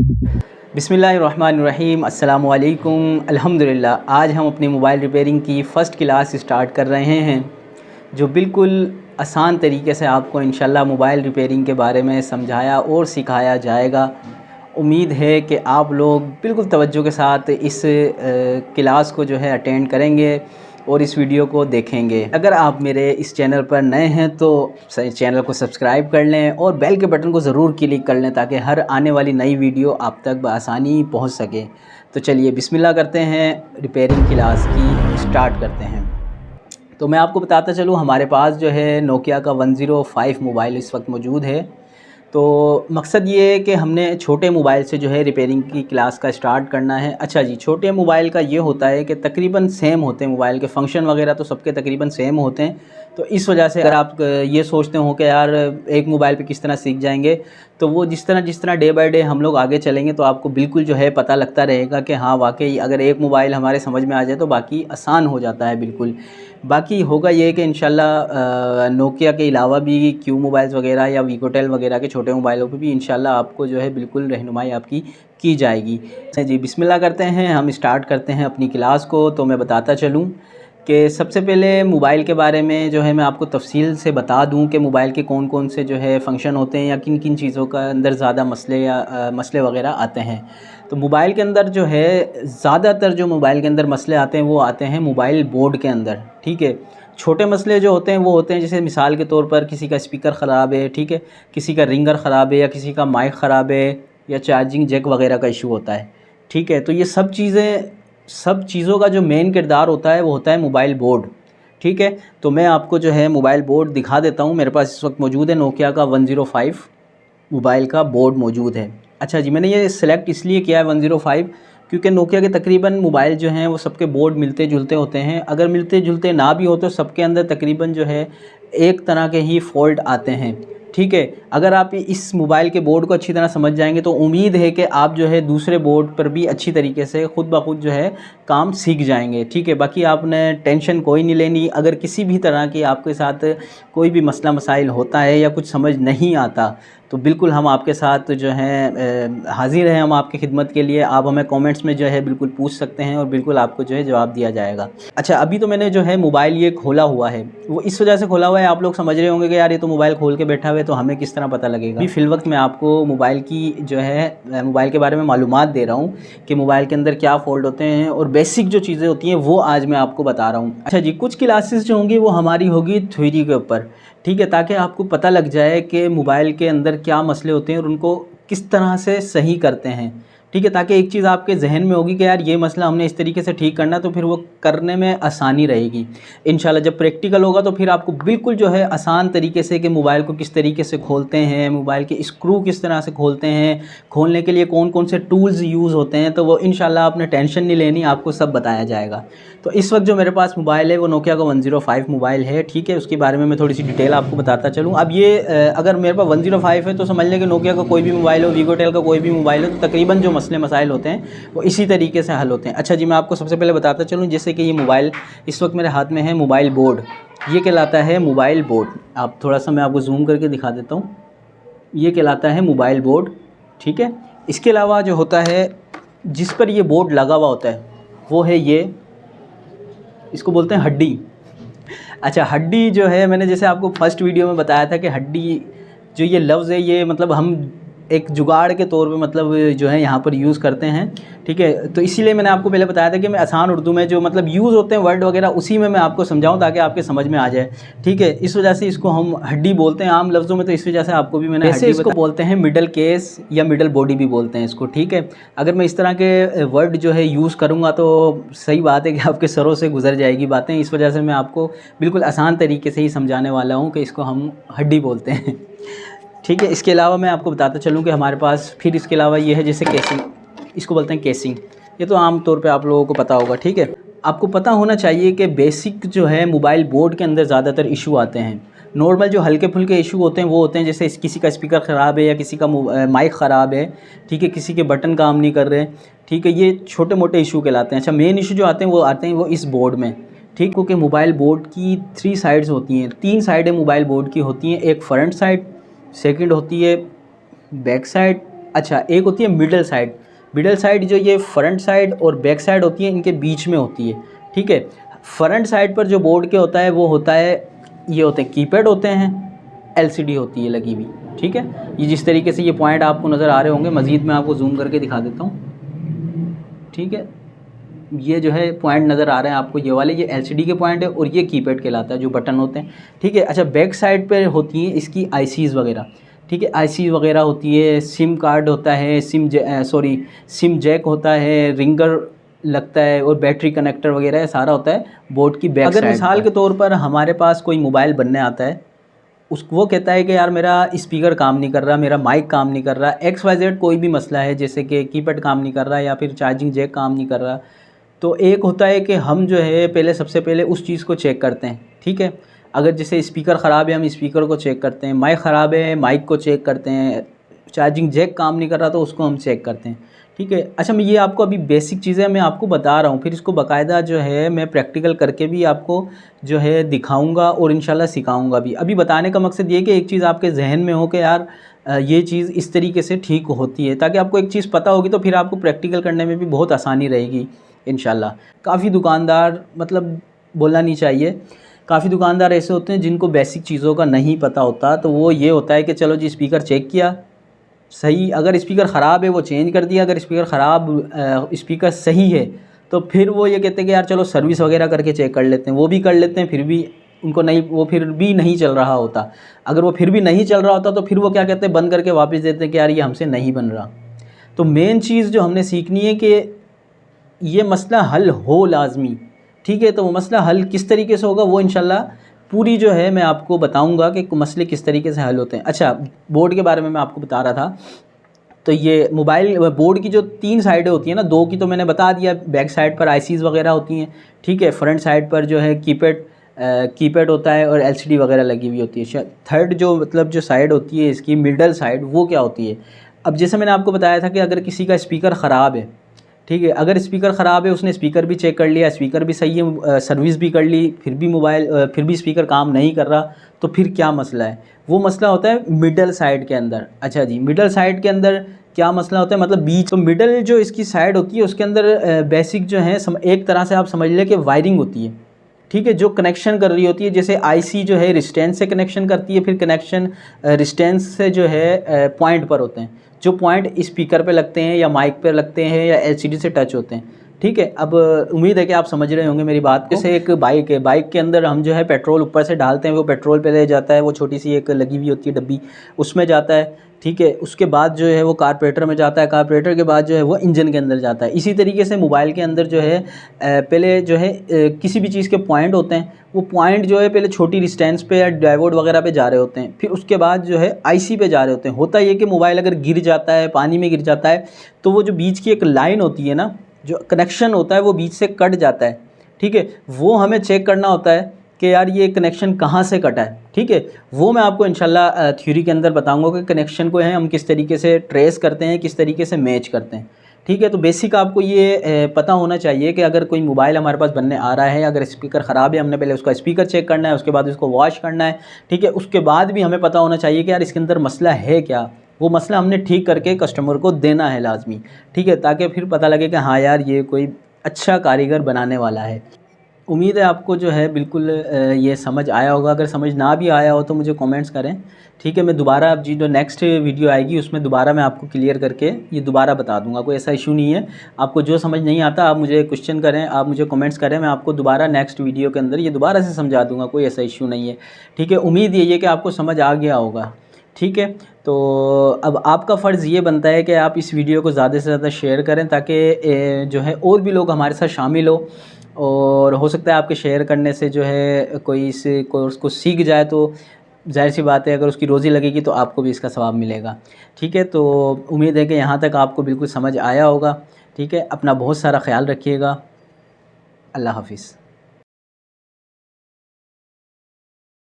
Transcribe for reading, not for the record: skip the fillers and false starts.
बिस्मिल्लाहिर्रहमानिर्रहीम, अस्सलाम वालेकुम। अल्हम्दुलिल्लाह, आज हम अपनी मोबाइल रिपेयरिंग की फ़र्स्ट क्लास स्टार्ट कर रहे हैं, जो बिल्कुल आसान तरीके से आपको इंशाल्लाह मोबाइल रिपेयरिंग के बारे में समझाया और सिखाया जाएगा। उम्मीद है कि आप लोग बिल्कुल तवज्जो के साथ इस क्लास को जो है अटेंड करेंगे और इस वीडियो को देखेंगे। अगर आप मेरे इस चैनल पर नए हैं तो चैनल को सब्सक्राइब कर लें और बेल के बटन को ज़रूर क्लिक कर लें ताकि हर आने वाली नई वीडियो आप तक बआसानी पहुंच सके। तो चलिए बिस्मिल्लाह करते हैं, रिपेयरिंग क्लास की स्टार्ट करते हैं। तो मैं आपको बताता चलूँ, हमारे पास जो है नोकिया का 105 मोबाइल इस वक्त मौजूद है। तो मकसद ये है कि हमने छोटे मोबाइल से जो है रिपेयरिंग की क्लास का स्टार्ट करना है। अच्छा जी, छोटे मोबाइल का ये होता है कि तकरीबन सेम होते हैं, मोबाइल के फंक्शन वगैरह तो सबके तकरीबन सेम होते हैं। तो इस वजह से अगर आप ये सोचते हो कि यार एक मोबाइल पे किस तरह सीख जाएंगे, तो वो जिस तरह डे बाय डे हम लोग आगे चलेंगे तो आपको बिल्कुल जो है पता लगता रहेगा कि हाँ वाकई अगर एक मोबाइल हमारे समझ में आ जाए तो बाकी आसान हो जाता है बिल्कुल। बाकी होगा ये कि इंशाल्लाह नोकिया के अलावा भी क्यू मोबाइल्स वगैरह या वीकोटेल वगैरह के छोटे मोबाइलों पे भी इंशाल्लाह आपको जो है बिल्कुल रहनुमाई आपकी की जाएगी। जी बिस्मिल्लाह करते हैं, हम स्टार्ट करते हैं अपनी क्लास को। तो मैं बताता चलूँ कि सबसे पहले मोबाइल के बारे में जो है मैं आपको तफसील से बता दूं कि मोबाइल के कौन कौन से जो है फ़ंक्शन होते हैं या किन किन चीज़ों का अंदर ज़्यादा मसले वगैरह आते हैं। तो मोबाइल के अंदर जो है ज़्यादातर जो मोबाइल के अंदर मसले आते हैं वो आते हैं मोबाइल बोर्ड के अंदर, ठीक है। छोटे मसले जो होते हैं वो होते हैं जैसे मिसाल के तौर पर किसी का स्पीकर ख़राब है, ठीक है, किसी का रिंगर ख़राब है या किसी का माइक ख़राब है या चार्जिंग जैक वगैरह का इशू होता है, ठीक है। तो ये सब चीज़ों का जो मेन किरदार होता है वो होता है मोबाइल बोर्ड, ठीक है। तो मैं आपको जो है मोबाइल बोर्ड दिखा देता हूँ। मेरे पास इस वक्त मौजूद है नोकिया का 105 मोबाइल का बोर्ड मौजूद है। अच्छा जी, मैंने ये सिलेक्ट इसलिए किया है 105 क्योंकि नोकिया के तकरीबन मोबाइल जो हैं वो सबके बोर्ड मिलते जुलते होते हैं। अगर मिलते जुलते ना भी हो तो सबके अंदर तकरीबन जो है एक तरह के ही फॉल्ट आते हैं, ठीक है। अगर आप इस मोबाइल के बोर्ड को अच्छी तरह समझ जाएंगे तो उम्मीद है कि आप जो है दूसरे बोर्ड पर भी अच्छी तरीके से खुद ब खुद जो है काम सीख जाएंगे, ठीक है। बाकी आपने टेंशन कोई नहीं लेनी। अगर किसी भी तरह की आपके साथ कोई भी मसला मसाइल होता है या कुछ समझ नहीं आता तो बिल्कुल हम आपके साथ जो है हाजिर हैं, हम आपकी खिदमत के लिए। आप हमें कमेंट्स में जो है बिल्कुल पूछ सकते हैं और बिल्कुल आपको जो है जवाब दिया जाएगा। अच्छा, अभी तो मैंने जो है मोबाइल ये खोला हुआ है, वो इस वजह से खोला हुआ है, आप लोग समझ रहे होंगे कि यार ये तो मोबाइल खोल के बैठा हुआ है तो हमें किस तरह पता लगेगा। अभी फ़िल वक्त मैं आपको मोबाइल की जो है मोबाइल के बारे में मालूमात दे रहा हूँ कि मोबाइल के अंदर क्या फ़ॉल्ट होते हैं और बेसिक जो चीज़ें होती हैं वो आज मैं आपको बता रहा हूँ। अच्छा जी, कुछ क्लासेस जो होंगी वो हमारी होगी थ्योरी के ऊपर, ठीक है, ताकि आपको पता लग जाए कि मोबाइल के अंदर क्या मसले होते हैं और उनको किस तरह से सही करते हैं, ठीक है। ताकि एक चीज़ आपके जहन में होगी कि यार ये मसला हमने इस तरीके से ठीक करना, तो फिर वो करने में आसानी रहेगी इंशाल्लाह। जब प्रैक्टिकल होगा तो फिर आपको बिल्कुल जो है आसान तरीके से कि मोबाइल को किस तरीके से खोलते हैं, मोबाइल के स्क्रू किस तरह से खोलते हैं, खोलने के लिए कौन कौन से टूल्स यूज़ होते हैं, तो वो इंशाल्लाह आपने टेंशन नहीं लेनी, आपको सब बताया जाएगा। तो इस वक्त जो मेरे पास मोबाइल है वो नोकिया का 105 मोबाइल है, ठीक है। उसके बारे में मैं थोड़ी सी डिटेल आपको बताता चलूँ। अब ये अगर मेरे पास 105 है तो समझ लें कि नोकिया का कोई भी मोबाइल हो, वीगोटेल का कोई भी मोबाइल हो, तो तकरीबन जो मसले मसाइल होते हैं वो इसी तरीके से हल होते हैं। अच्छा जी, मैं आपको सबसे पहले बताता चलूँ, जैसे कि ये मोबाइल इस वक्त मेरे हाथ में है मोबाइल बोर्ड, ये कहलाता है मोबाइल बोर्ड। आप थोड़ा सा मैं आपको जूम करके दिखा देता हूँ, ये कहलाता है मोबाइल बोर्ड, ठीक है। इसके अलावा जो होता है जिस पर ये बोर्ड लगा हुआ होता है वो है ये, इसको बोलते हैं हड्डी। अच्छा, हड्डी जो है मैंने जैसे आपको फर्स्ट वीडियो में बताया था कि हड्डी जो ये लफ्ज़ है ये मतलब हम एक जुगाड़ के तौर पे मतलब जो है यहाँ पर यूज़ करते हैं, ठीक है। तो इसीलिए मैंने आपको पहले बताया था कि मैं आसान उर्दू में जो मतलब यूज़ होते हैं वर्ड वगैरह उसी में मैं आपको समझाऊं ताकि आपके समझ में आ जाए, ठीक है। इस वजह से इसको हम हड्डी बोलते हैं आम लफ्ज़ों में, तो इस वजह से आपको भी मैंने ऐसे इसको बोलते हैं मिडल केस या मिडल बॉडी भी बोलते हैं इसको, ठीक है। अगर मैं इस तरह के वर्ड जो है यूज़ करूँगा तो सही बात है कि आपके सरों से गुजर जाएगी बातें, इस वजह से मैं आपको बिल्कुल आसान तरीके से ही समझाने वाला हूँ कि इसको हम हड्डी बोलते हैं, ठीक है। इसके अलावा मैं आपको बताता चलूँ कि हमारे पास फिर इसके अलावा ये है जैसे केसिंग, इसको बोलते हैं केसिंग, ये तो आम तौर पे आप लोगों को पता होगा, ठीक है। आपको पता होना चाहिए कि बेसिक जो है मोबाइल बोर्ड के अंदर ज़्यादातर इशू आते हैं। नॉर्मल जो हल्के फुल्के इशू होते हैं वो होते हैं जैसे किसी का स्पीकर ख़राब है या किसी का माइक ख़राब है, ठीक है, किसी के बटन काम नहीं कर रहे, ठीक है, ये छोटे मोटे इशू कहलाते हैं। अच्छा, मेन इशू जो आते हैं वो इस बोर्ड में, ठीक, क्योंकि मोबाइल बोर्ड की 3 साइड्स होती हैं, 3 साइडें मोबाइल बोर्ड की होती हैं, एक फ्रंट साइड, सेकंड होती है बैक साइड, अच्छा, एक होती है मिडल साइड। मिडल साइड जो ये फ्रंट साइड और बैक साइड होती है, इनके बीच में होती है, ठीक है। फ्रंट साइड पर जो बोर्ड के होता है वो होता है, ये होते हैं कीपैड होते हैं, एलसीडी होती है लगी हुई, ठीक है। ये जिस तरीके से ये पॉइंट आपको नज़र आ रहे होंगे, मज़ीद मैं आपको जूम करके दिखा देता हूँ, ठीक है। ये जो है पॉइंट नज़र आ रहे हैं आपको, ये वाले, ये एलसीडी के पॉइंट है और ये कीपैड कहलाता है, जो बटन होते हैं, ठीक है। अच्छा, बैक साइड पर होती हैं इसकी आईसीज़ वगैरह, ठीक है। आईसी वगैरह होती है, सिम कार्ड होता है, सिम जैक होता है, रिंगर लगता है और बैटरी कनेक्टर वगैरह सारा होता है बोर्ड की बैक साइड। अगर मिसाल के तौर पर हमारे पास कोई मोबाइल बनने आता है, वो कहता है कि यार मेरा स्पीकर काम नहीं कर रहा, मेरा माइक काम नहीं कर रहा, XYZ कोई भी मसला है, जैसे कि कीपैड काम नहीं कर रहा या फिर चार्जिंग जैक काम नहीं कर रहा, तो एक होता है कि हम जो है सबसे पहले उस चीज़ को चेक करते हैं, ठीक है। अगर जैसे स्पीकर ख़राब है, हम स्पीकर को चेक करते हैं, माइक ख़राब है, माइक को चेक करते हैं, चार्जिंग जैक काम नहीं कर रहा तो उसको हम चेक करते हैं, ठीक है। अच्छा, मैं ये आपको अभी बेसिक चीज़ें मैं आपको बता रहा हूँ, फिर इसको बाकायदा जो है मैं प्रैक्टिकल करके भी आपको जो है दिखाऊंगा और इंशाल्लाह सिखाऊंगा भी। अभी बताने का मकसद ये कि एक चीज़ आपके जहन में हो कि यार ये चीज़ इस तरीके से ठीक होती है, ताकि आपको एक चीज़ पता होगी तो फिर आपको प्रैक्टिकल करने में भी बहुत आसानी रहेगी इंशाल्लाह। काफ़ी दुकानदार, मतलब बोलना नहीं चाहिए, काफ़ी दुकानदार ऐसे होते हैं जिनको बेसिक चीज़ों का नहीं पता होता, तो वो ये होता है कि चलो जी स्पीकर चेक किया सही, अगर स्पीकर ख़राब है वो चेंज कर दिया, अगर स्पीकर सही है तो फिर वो ये कहते हैं कि यार चलो सर्विस वगैरह करके चेक कर लेते हैं, वो भी कर लेते हैं, फिर भी उनको नहीं, वो फिर भी नहीं चल रहा होता। अगर वो फिर भी नहीं चल रहा होता तो फिर वो क्या कहते हैं, बंद करके वापस देते हैं कि यार ये हमसे नहीं बन रहा। तो मेन चीज़ जो हमने सीखनी है कि ये मसला हल हो लाजमी, ठीक है। तो वो मसला हल किस तरीके से होगा वो इंशाल्लाह पूरी जो है मैं आपको बताऊंगा कि मसले किस तरीके से हल होते हैं। अच्छा, बोर्ड के बारे में मैं आपको बता रहा था, तो ये मोबाइल बोर्ड की जो 3 साइडें होती हैं ना, 2 की तो मैंने बता दिया, बैक साइड पर आईसीज़ वगैरह होती हैं, ठीक है। फ्रंट साइड पर जो है कीपैड होता है और एलसीडी वगैरह लगी हुई होती है। थर्ड जो मतलब जो साइड होती है इसकी, मिडल साइड, वो क्या होती है। अब जैसे मैंने आपको बताया था कि अगर किसी का स्पीकर ख़राब है, ठीक है, अगर स्पीकर ख़राब है, उसने स्पीकर भी चेक कर लिया, स्पीकर भी सही है, सर्विस भी कर ली, फिर भी स्पीकर काम नहीं कर रहा, तो फिर क्या मसला है। वो मसला होता है मिडल साइड के अंदर। अच्छा जी, मिडल साइड के अंदर क्या मसला होता है, मतलब बीच, तो मिडल जो इसकी साइड होती है उसके अंदर बेसिक जो है एक तरह से आप समझ लें कि वायरिंग होती है, ठीक है, जो कनेक्शन कर रही होती है। जैसे आईसी जो है रिस्टेंस से कनेक्शन करती है, फिर कनेक्शन रिस्टेंस से जो है पॉइंट पर होते हैं, जो पॉइंट स्पीकर पे लगते हैं या माइक पे लगते हैं या एलसीडी से टच होते हैं, ठीक है। अब उम्मीद है कि आप समझ रहे होंगे मेरी बात को। जैसे एक बाइक है, बाइक के अंदर हम जो है पेट्रोल ऊपर से डालते हैं, वो पेट्रोल पे ले जाता है, वो छोटी सी एक लगी हुई होती है डब्बी, उसमें जाता है, ठीक है। उसके बाद जो है वो कार्बोरेटर में जाता है, कार्बोरेटर के बाद जो है वो इंजन के अंदर जाता है। इसी तरीके से मोबाइल के अंदर जो है पहले जो है किसी भी चीज़ के पॉइंट होते हैं, वो पॉइंट जो है पहले छोटी डिस्टेंस पे या डायोड वगैरह पे जा रहे होते हैं, फिर उसके बाद जो है आईसी पे जा रहे होते हैं। होता ये कि मोबाइल अगर गिर जाता है, पानी में गिर जाता है, तो वो जो बीच की एक लाइन होती है ना, जो कनेक्शन होता है वो बीच से कट जाता है, ठीक है। वो हमें चेक करना होता है कि यार ये कनेक्शन कहाँ से कटा है, ठीक है। वो मैं आपको इंशाल्लाह थ्योरी के अंदर बताऊंगा कि कनेक्शन को है हम किस तरीके से ट्रेस करते हैं, किस तरीके से मैच करते हैं, ठीक है। तो बेसिक आपको ये पता होना चाहिए कि अगर कोई मोबाइल हमारे पास बनने आ रहा है, अगर स्पीकर ख़राब है, हमने पहले उसका स्पीकर चेक करना है, उसके बाद उसको वॉश करना है, ठीक है। उसके बाद भी हमें पता होना चाहिए कि यार इसके अंदर मसला है क्या, वो मसला हमने ठीक करके कस्टमर को देना है लाजमी, ठीक है, ताकि फिर पता लगे कि हाँ यार ये कोई अच्छा कारीगर बनाने वाला है। उम्मीद है आपको जो है बिल्कुल ये समझ आया होगा। अगर समझ ना भी आया हो तो मुझे कमेंट्स करें, ठीक है। मैं दोबारा अब जी जो नेक्स्ट वीडियो आएगी उसमें दोबारा मैं आपको क्लियर करके ये दोबारा बता दूंगा, कोई ऐसा इशू नहीं है। आपको जो समझ नहीं आता आप मुझे क्वेश्चन करें, आप मुझे कमेंट्स करें, मैं आपको दोबारा नेक्स्ट वीडियो के अंदर ये दोबारा से समझा दूँगा, कोई ऐसा इशू नहीं है, ठीक है। उम्मीद यही है कि आपको समझ आ गया होगा, ठीक है। तो अब आपका फ़र्ज़ ये बनता है कि आप इस वीडियो को ज़्यादा से ज़्यादा शेयर करें, ताकि जो है और भी लोग हमारे साथ शामिल हो, और हो सकता है आपके शेयर करने से जो है कोई इस कोर्स को सीख जाए, तो ज़ाहिर सी बात है अगर उसकी रोज़ी लगेगी तो आपको भी इसका सवाब मिलेगा, ठीक है। तो उम्मीद है कि यहाँ तक आपको बिल्कुल समझ आया होगा, ठीक है। अपना बहुत सारा ख्याल रखिएगा। अल्लाह हाफ़िज़।